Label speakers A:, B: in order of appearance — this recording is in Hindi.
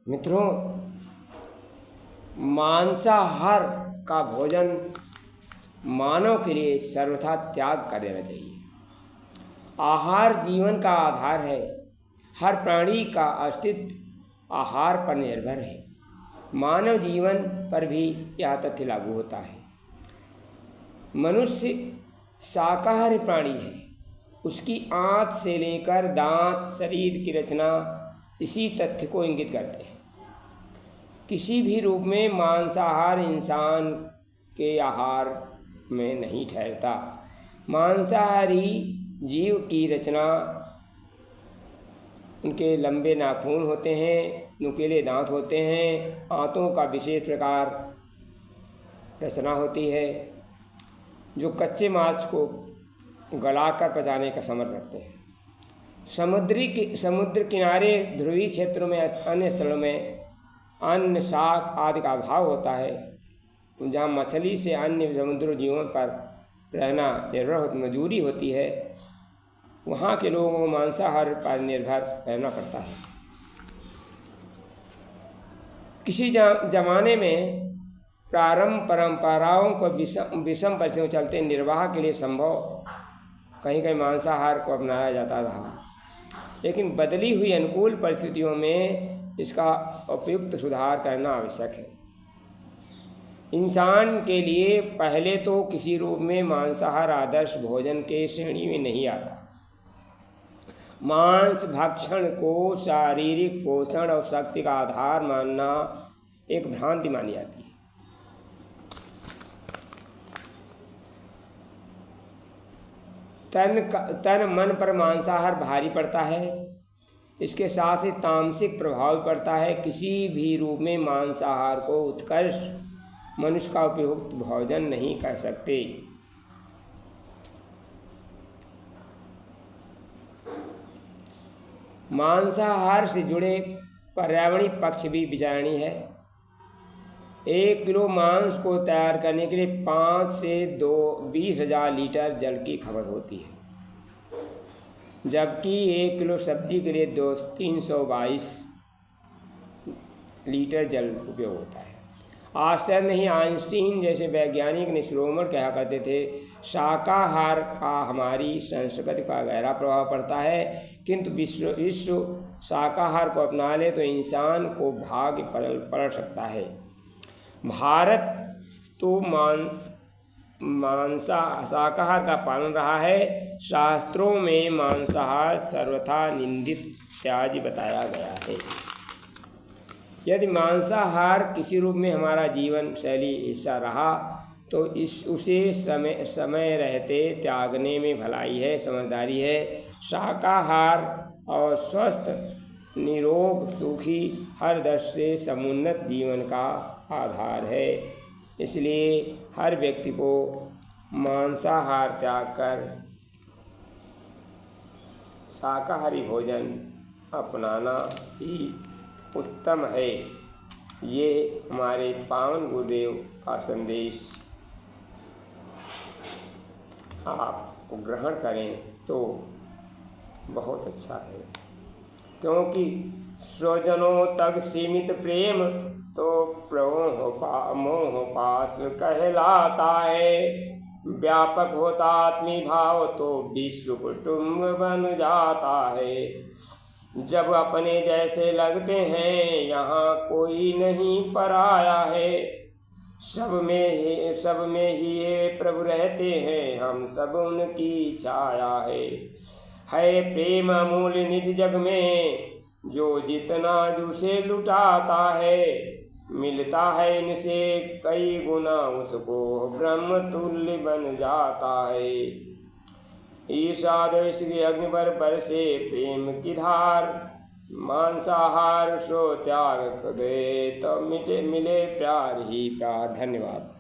A: मित्रों, मांसाहार का भोजन मानव के लिए सर्वथा त्याग कर देना चाहिए। आहार जीवन का आधार है। हर प्राणी का अस्तित्व आहार पर निर्भर है। मानव जीवन पर भी यह तथ्य लागू होता है। मनुष्य शाकाहारी प्राणी है। उसकी आंत से लेकर दांत, शरीर की रचना इसी तथ्य को इंगित करते हैं। किसी भी रूप में मांसाहार इंसान के आहार में नहीं ठहरता। मांसाहारी जीव की रचना, उनके लंबे नाखून होते हैं, नुकीले दांत होते हैं, आंतों का विशेष प्रकार रचना होती है जो कच्चे मांस को गलाकर पचाने का समर्थ रखते हैं। समुद्र किनारे, ध्रुवीय क्षेत्रों में, अन्य स्थलों में अन्न, शाक आदि का अभाव होता है। जहाँ मछली से अन्य समुद्र जीवों पर रहना निर्भर मजबूरी होती है, वहाँ के लोगों को मांसाहार पर निर्भर रहना पड़ता है। किसी जमाने में प्रारंभ परंपराओं को विषम परिस्थितियों चलते निर्वाह के लिए संभव कहीं कहीं मांसाहार को अपनाया जाता रहा, लेकिन बदली हुई अनुकूल परिस्थितियों में इसका उपयुक्त सुधार करना आवश्यक है। इंसान के लिए पहले तो किसी रूप में मांसाहार आदर्श भोजन के श्रेणी में नहीं आता। मांस भक्षण को शारीरिक पोषण और शक्ति का आधार मानना एक भ्रांति मानी जाती है। तन मन पर मांसाहार भारी पड़ता है। इसके साथ ही तामसिक प्रभाव पड़ता है। किसी भी रूप में मांसाहार को उत्कर्ष मनुष्य का उपयुक्त भोजन नहीं कह सकते। मांसाहार से जुड़े पर्यावरणीय पक्ष भी विचारणीय है। 1 किलो मांस को तैयार करने के लिए 5 से 20,000 लीटर जल की खपत होती है, जबकि 1 किलो सब्जी के लिए 322 लीटर जल उपयोग होता है। आश्चर्य नहीं, आइंस्टीन जैसे वैज्ञानिक ने श्रोमण कहा करते थे, शाकाहार का हमारी संस्कृति का गहरा प्रभाव पड़ता है, किंतु विश्व शाकाहार को अपना ले तो इंसान को भाग्य पलट सकता है। भारत तो शाकाहार का पालन रहा है। शास्त्रों में मांसाहार सर्वथा निंदित त्याज्य बताया गया है। यदि मांसाहार किसी रूप में हमारा जीवन शैली हिस्सा रहा तो उसे समय रहते त्यागने में भलाई है, समझदारी है। शाकाहार और स्वस्थ, निरोग, सुखी, हर दृष्टि से समुन्नत जीवन का आधार है। इसलिए हर व्यक्ति को मांसाहार त्याग कर शाकाहारी भोजन अपनाना ही उत्तम है। ये हमारे पावन गुरुदेव का संदेश आप ग्रहण करें तो बहुत अच्छा है, क्योंकि स्वजनों तक सीमित प्रेम तो मोह पास कहलाता है। व्यापक होता आत्मी भाव तो विश्व कुटुंब बन जाता है। जब अपने जैसे लगते हैं यहाँ कोई नहीं पराया है। सब में ही ये प्रभु रहते हैं, हम सब उनकी छाया है प्रेम अमूल्य निधि जग में, जो जितना जिसे लुटाता है, मिलता है इनसे कई गुना उसको ब्रह्म तुल्य बन जाता है। ईर्षा द्वेष की अग्नि पर से प्रेम की धार, मांसाहार सो त्याग दे तो मिले प्यार ही प्यार। धन्यवाद।